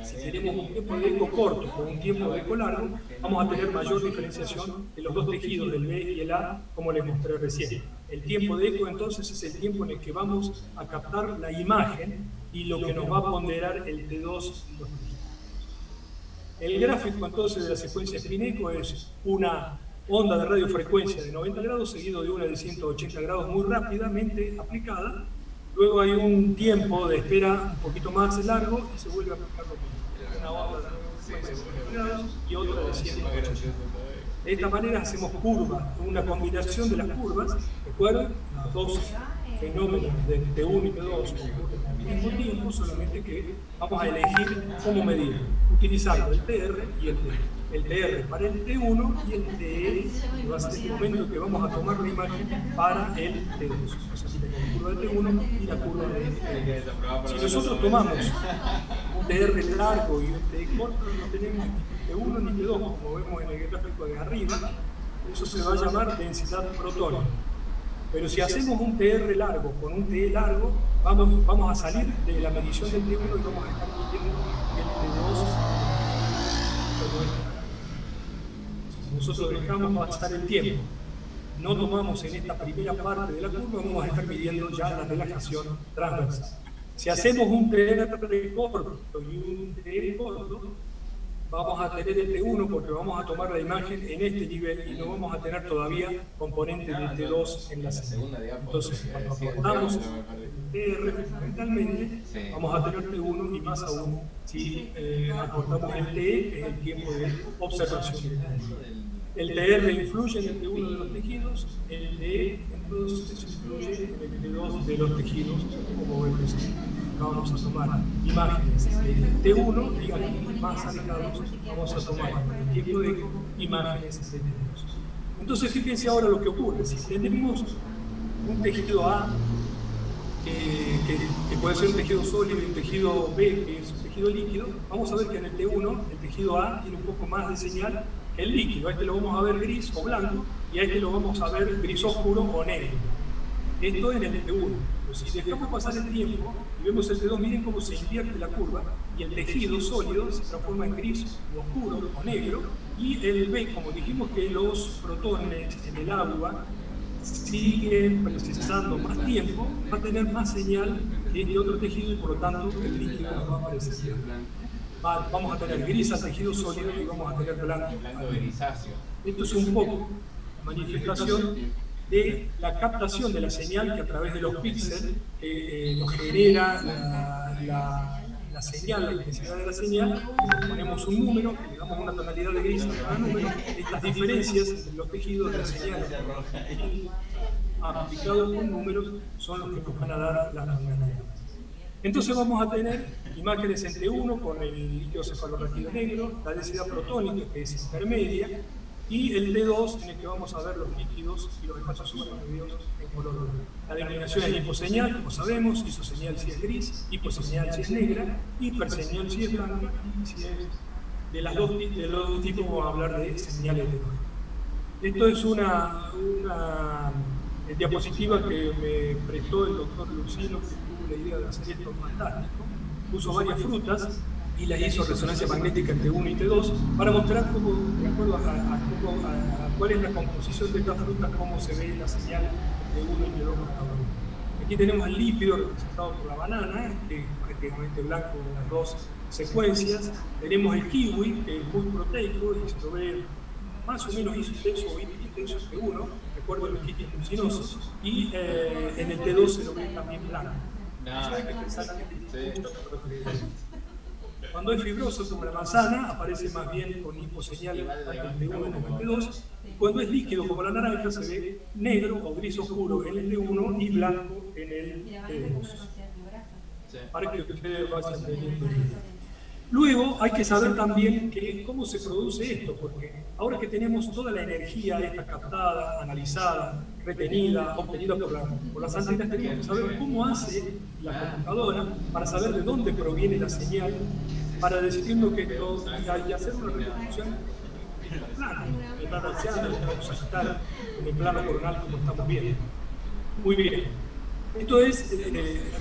Speaker 2: si tenemos un tiempo de eco corto o un tiempo de eco largo, vamos a tener mayor diferenciación de los dos tejidos, del B y el A, como les mostré recién. El tiempo de eco, entonces, es el tiempo en el que vamos a captar la imagen y lo que nos va a ponderar el T2 y los tejidos. El gráfico, entonces, de la secuencia spin-eco es una onda de radiofrecuencia de 90 grados seguido de una de 180 grados muy rápidamente aplicada. Luego hay un tiempo de espera un poquito más largo y se vuelve a aplicar lo mismo. Una onda de radiofrecuencia de 90 grados y otra de 180. De esta manera hacemos curvas, una combinación de las curvas. Recuerden, los dos fenómenos de T1 y T2 ocurren al mismo tiempo, solamente que vamos a elegir cómo medir, utilizando el TR y el TE. El TR para el T1 y el TE, que va a ser el momento que vamos a tomar la imagen para el T2. O sea, aquí tenemos la curva de T1 y la curva de T2. Si nosotros tomamos un TR largo y un TE corto, no tenemos ni T1 ni T2, como vemos en el gráfico de arriba, eso se va a llamar densidad protónica. Pero si hacemos un TR largo con un TE largo, vamos a salir de la medición del T1 y vamos a estar midiendo el T2 como este. Nosotros dejamos pasar el tiempo, no tomamos en esta primera parte de la curva, vamos a estar midiendo ya la relajación transversal. Si hacemos un TR corto y un TE corto, vamos a tener el T1 porque vamos a tomar la imagen en este nivel y no vamos a tener todavía componente de T2 en la señal. Entonces, cuando aportamos TR fundamentalmente, vamos a tener T1 y más aún si aportamos el TE, que es el tiempo de observación. El TR influye en el T1 de los tejidos, el TE entonces influye en el T2 de los tejidos, como vemos. Vamos a tomar imágenes de T1 y aquí más alejados vamos a tomar el tiempo de imágenes de T2. Entonces fíjense ahora lo que ocurre. Si tenemos un tejido A, que puede ser un tejido sólido y un tejido B, que es un tejido líquido, vamos a ver que en el T1 el tejido A tiene un poco más de señal que el líquido. A este lo vamos a ver gris o blanco y a este lo vamos a ver gris oscuro o negro. Esto en el T1. Si dejamos pasar el tiempo y vemos el T2, miren cómo se invierte la curva y el tejido sólido se transforma en gris o oscuro o negro, y el B, como dijimos que los protones en el agua siguen procesando más tiempo, va a tener más señal que este otro tejido y por lo tanto el líquido nos va a aparecer. Vamos a tener gris al tejido sólido y vamos a tener blanco. Esto es un poco manifestación de la captación de la señal que a través de los píxeles nos genera la señal, la intensidad de la señal. Ponemos un número, le damos una tonalidad de gris a cada número. Estas diferencias entre los tejidos de la señal aplicados con números son los que nos van a dar la tonalidad. Entonces vamos a tener imágenes en T1 con el líquido cefalorraquídeo negro, la densidad protónica que es intermedia, y el T2 en el que vamos a ver los líquidos y los espacios supermedios en color rojo. La denominación es hiposeñal, como sabemos, isoseñal si es gris, hiposeñal si es negra, hiperseñal si es blanca, y si es de los dos tipos vamos a hablar de señales de color. Esto es una diapositiva que me prestó el doctor Lucino, que tuvo la idea de hacer esto fantástico. Puso varias frutas y las hizo resonancia magnética entre T1 y T2 para mostrar cómo, de acuerdo a cuál es la composición de estas frutas, cómo se ve la señal de T1 y T2 por cada uno. Aquí tenemos el lípido representado por la banana, que es prácticamente blanco en las dos secuencias. Tenemos el kiwi, que es muy proteico y se lo ve más o menos isotenso o intenso en T1, de acuerdo a los kits mucinosos, y en el T2 se lo ve también blanco. Eso hay que pensar también. Cuando es fibroso como la manzana, aparece más bien con hiposeñal tanto en T1 como en T2, y cuando es líquido como la naranja, se ve negro o gris oscuro en el T1 y blanco en el T2. Para que ustedes vayan teniendo idea. Luego hay que saber también cómo se produce esto, porque ahora que tenemos toda la energía esta captada, analizada, retenida, obtenida por las antenas, tenemos que saber cómo hace la computadora para saber de dónde proviene la señal, para decirnos que esto, y hacer una reconstrucción en el plano axial, en el plano sagital, en el plano coronal, como estamos viendo. Muy bien. Esto es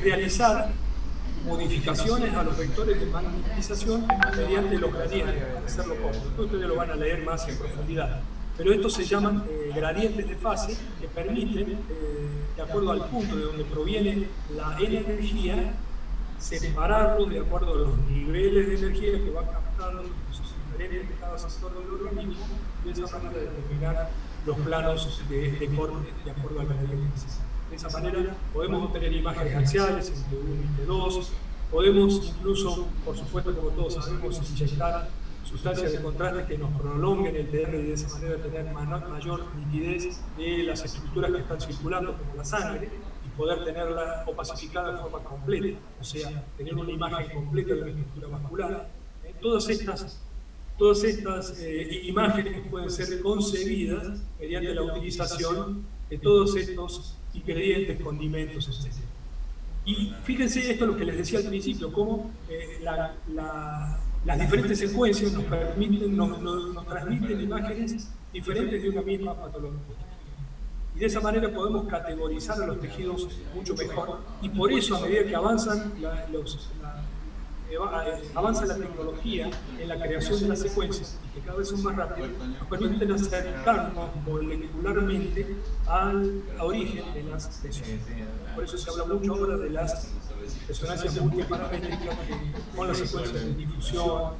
Speaker 2: realizar modificaciones a los vectores de magnetización mediante los gradientes, para hacerlo cómodo. Ustedes lo van a leer más en profundidad. Pero estos se llaman gradientes de fase, que permiten, de acuerdo al punto de donde proviene la energía, separarlos de acuerdo a los niveles de energía que va captando los diferentes de cada sector del organismo, y de esa manera determinar los planos de corte de acuerdo al gradiente necesario. De esa manera podemos obtener imágenes axiales entre T1 y T2, podemos incluso, por supuesto, como todos sabemos, inyectar sustancias de contraste que nos prolonguen el TR y de esa manera tener mayor nitidez de las estructuras que están circulando, como la sangre, y poder tenerla opacificada de forma completa, o sea, tener una imagen completa de una estructura vascular. Todas estas imágenes pueden ser concebidas mediante la utilización de todos estos ingredientes, condimentos, etc. Y fíjense esto lo que les decía al principio, cómo las diferentes secuencias nos transmiten imágenes diferentes de una misma patología. Y de esa manera podemos categorizar a los tejidos mucho mejor. Y por eso, a medida que avanzan avanza la tecnología en la creación de las secuencias y que cada vez son más rápidas, nos permiten acercarnos molecularmente al origen de las lesiones. Por eso se habla mucho ahora de las resonancias multiparamétricas con las secuencias de difusión,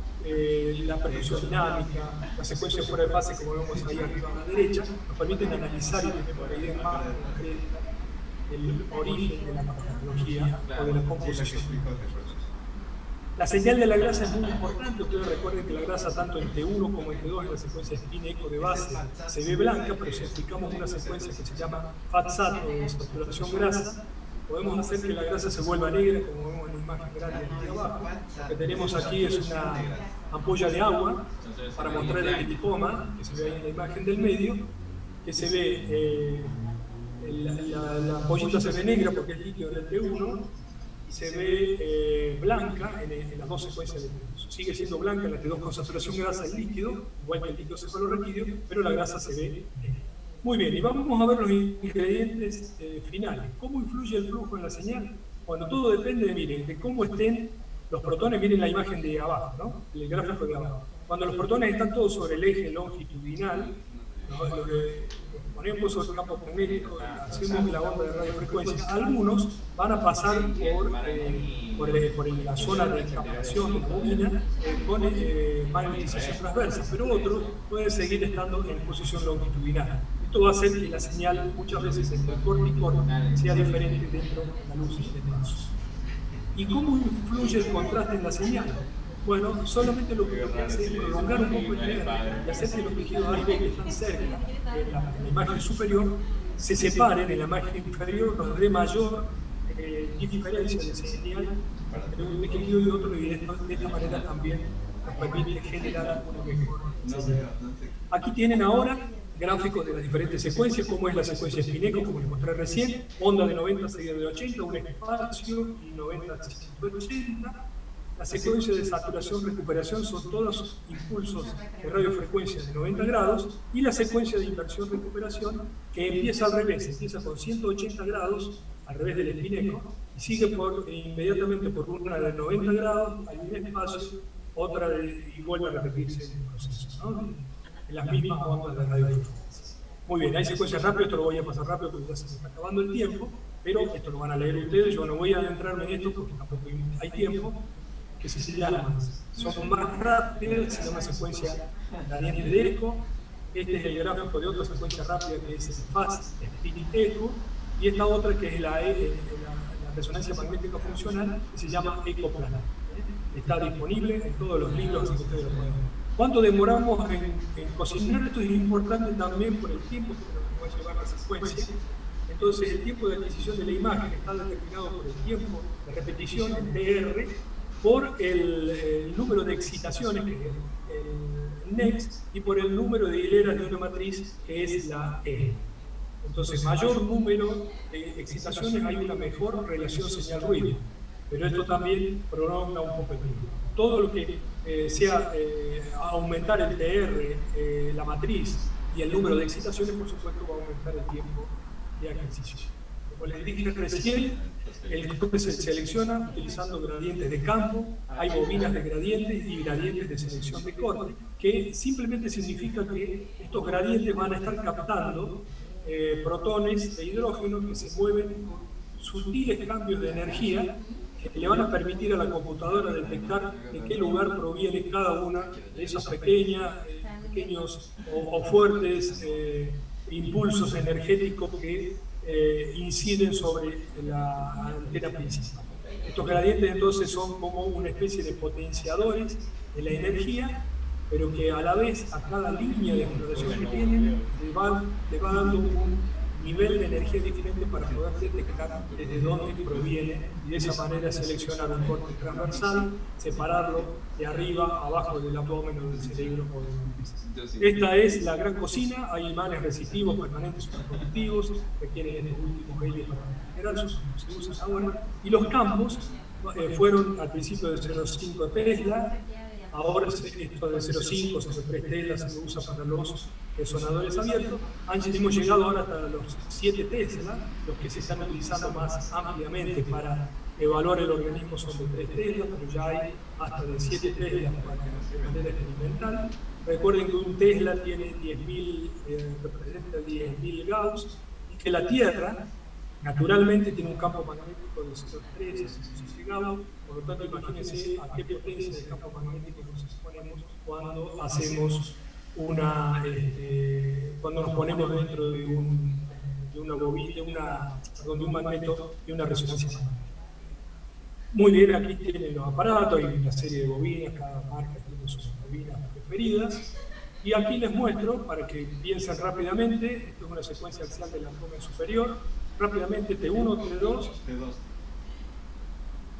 Speaker 2: la percusión dinámica, las secuencias fuera de fase, como vemos ahí arriba a la derecha, nos permiten analizar y tener una idea más concreta del origen de la patología o de la composición. La señal de la grasa es muy importante. Ustedes recuerden que la grasa tanto en T1 como en T2 en la secuencia spin-eco de base se ve blanca, pero si aplicamos una secuencia que se llama FAT-SAT o de saturación grasa, podemos hacer que la grasa se vuelva negra, como vemos en la imagen grande aquí abajo. Lo que tenemos aquí es una ampolla de agua para mostrar el lipoma, que se ve ahí en la imagen del medio, que se ve, la ampollita se ve negra porque es líquido del T1, y se ve blanca en las dos secuencias de T2. Sigue siendo blanca en la T2 con saturación grasa y líquido, igual que el líquido cefalorraquídeo, pero la grasa se ve negra. Muy bien, y vamos a ver los ingredientes finales. ¿Cómo influye el flujo en la señal? Bueno, todo depende, miren, de cómo estén los protones. Miren la imagen de abajo, ¿no? El gráfico de abajo. Cuando los protones están todos sobre el eje longitudinal, lo que ponemos sobre el campo magnético, hacemos la onda de radiofrecuencia. Algunos van a pasar por la zona de captación de la bobina con magnetización transversa, pero otros pueden seguir estando en posición longitudinal. Esto va a hacer que la señal muchas veces entre corte y corte sea diferente dentro de la luz y de pasos. ¿Y cómo influye el contraste en la señal? Bueno, solamente lo que hace es prolongar un poco el TR y hacer que los tejidos A y B que están cerca en la imagen superior se separen en la imagen inferior, nos dé mayor diferencia de señal entre un tejido y otro, y de esta manera también nos permite generar una mejor señal. Aquí tienen ahora gráficos de las diferentes secuencias, como es la secuencia spin-eco, como les mostré recién, onda de 90 seguida de 80, un espacio y 90 a 180. La secuencia de saturación-recuperación son todos impulsos de radiofrecuencia de 90 grados, y la secuencia de inversión-recuperación que empieza al revés, empieza con 180 grados al revés del spin-eco y sigue inmediatamente por una de 90 grados, hay un espacio, otra y vuelve a repetirse el proceso, ¿no? En las mismas ondas de radiofrecuencia. Muy bien, hay secuencias rápidas, esto lo voy a pasar rápido porque ya se me está acabando el tiempo, pero esto lo van a leer ustedes, yo no voy a adentrarme en esto porque tampoco hay tiempo, que se llaman, son más rápidas, se llama secuencia gradiente de eco. Este es el gráfico de otra secuencia rápida que es el fast spin eco, y esta otra que es la resonancia magnética funcional, que se llama ecoplanar. Está disponible en todos los libros, así que ustedes lo pueden ver. ¿Cuánto demoramos en cocinar? Esto es importante también por el tiempo que nos va a llevar la secuencia. Entonces, el tiempo de adquisición de la imagen está determinado por el tiempo de repetición, el TR, por el número de excitaciones, que es el NEX, y por el número de hileras de una matriz, que es la E. Entonces, mayor número de excitaciones, hay una mejor relación señal-ruido. Pero esto también prolonga un poco el tiempo. Todo lo que sea aumentar el TR, la matriz y el número de excitaciones, por supuesto, va a aumentar el tiempo de adquisición. Como les dije recién, el corte se selecciona utilizando gradientes de campo, hay bobinas de gradientes y gradientes de selección de corte, que simplemente significa que estos gradientes van a estar captando protones de hidrógeno que se mueven con sutiles cambios de energía que le van a permitir a la computadora detectar de qué lugar proviene cada una de esas pequeños o fuertes impulsos energéticos que inciden sobre la antena principal. Estos gradientes entonces son como una especie de potenciadores de la energía, pero que a la vez a cada línea de exploración que tienen le va dando un nivel de energía diferente para poder detectar desde dónde proviene, y de esa manera seleccionar un corte transversal, separarlo de arriba a abajo del abdomen o del cerebro o del cabeza. Esta es la gran cocina, hay imanes resistivos, permanentes, superconductivos, requieren estos últimos medios para generar, se usan ahora, y los campos fueron al principio del 0,5 de Tesla. Ahora esto de 0,5, 0,3 Tesla se usa para los resonadores abiertos. Hemos llegado ahora hasta los 7 Tesla, los que se están utilizando más ampliamente para evaluar el organismo son de 3 Tesla, pero ya hay hasta de 7 Teslas de manera experimental. Recuerden que un Tesla tiene 10.000, representa 10.000 Gauss, y que la Tierra naturalmente tiene un campo magnético de 0,3 a 0,6 Gauss. Por lo tanto, imagínense a qué potencia de campo magnético nos exponemos cuando hacemos cuando nos ponemos dentro de una bobina, de un magneto, de una resonancia magnética. Muy bien, aquí tienen los aparatos, hay una serie de bobinas, cada marca tiene sus bobinas preferidas. Y aquí les muestro, para que piensen rápidamente, esto es una secuencia axial del abdomen superior. Rápidamente, T1, T2.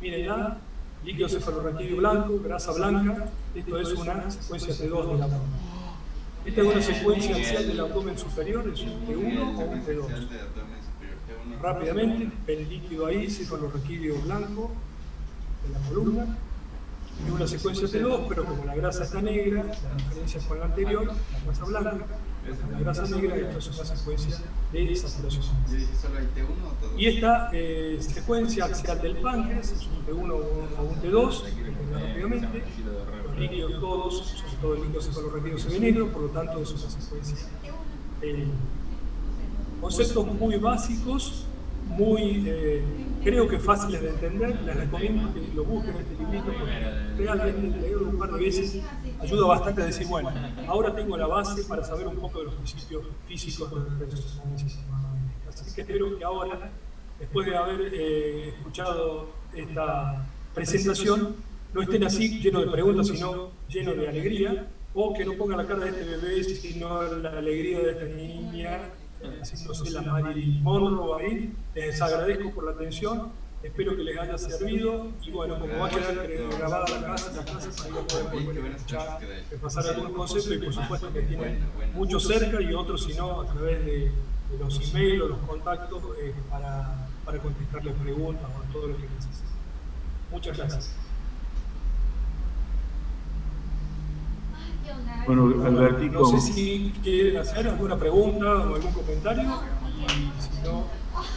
Speaker 2: Mírenla, líquido cefalorraquídeo blanco, grasa blanca. Esto es una secuencia T2 del abdomen. Esta es una secuencia axial del abdomen superior, es un T1 o un T2. Rápidamente, el líquido ahí, cefalorraquídeo blanco de la columna, y una secuencia T2, pero como la grasa está negra, la diferencia con la anterior, la grasa blanca, la grasa negra, esto es una secuencia de saturación. Y esta secuencia axial del páncreas es un T1 o un T2, rápidamente, los líquidos todos, sobre todo el líquido cefalorraquídeo se ve negro, por lo tanto es una secuencia. Conceptos muy básicos, muy, creo que fáciles de entender. Les recomiendo que lo busquen este librito, porque realmente leerlo un par de veces ayuda bastante a decir, bueno, ahora tengo la base para saber un poco de los principios físicos de la resonancia magnética. Así que espero que ahora, después de haber escuchado esta presentación, no estén así llenos de preguntas, sino llenos de alegría, o que no pongan la cara de este bebé, sino la alegría de esta niña, haciéndose la Marilyn Monroe ahí. Les agradezco por la atención, espero que les haya servido, y bueno, como va a quedar grabada la clase, ahí la pueden volver a escuchar, repasar algunos conceptos, y por supuesto que tienen muchos cerca y otros, si no, a través de los emails o los contactos para contestarles preguntas o todo lo que necesiten. Muchas gracias.
Speaker 1: Bueno, Albertico,
Speaker 2: no sé si quieren hacer alguna pregunta o algún comentario, y si no,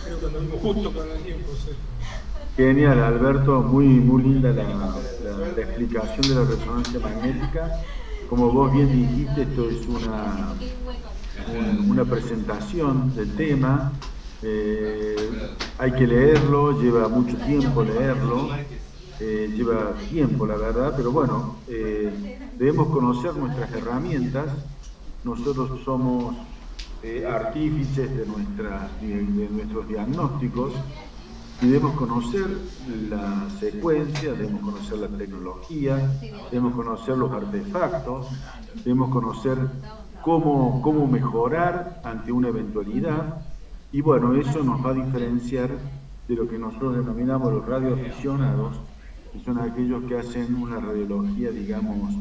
Speaker 2: creo que andamos justo con el tiempo. ¿Sí?
Speaker 1: Genial, Alberto, muy linda la explicación de la resonancia magnética. Como vos bien dijiste, esto es una presentación del tema. Hay que leerlo, lleva mucho tiempo leerlo. Lleva tiempo, la verdad, pero bueno, debemos conocer nuestras herramientas. Nosotros somos artífices de nuestros diagnósticos, y debemos conocer la secuencia, debemos conocer la tecnología, debemos conocer los artefactos, debemos conocer cómo mejorar ante una eventualidad, y bueno, eso nos va a diferenciar de lo que nosotros denominamos los radioaficionados, que son aquellos que hacen una radiología, digamos,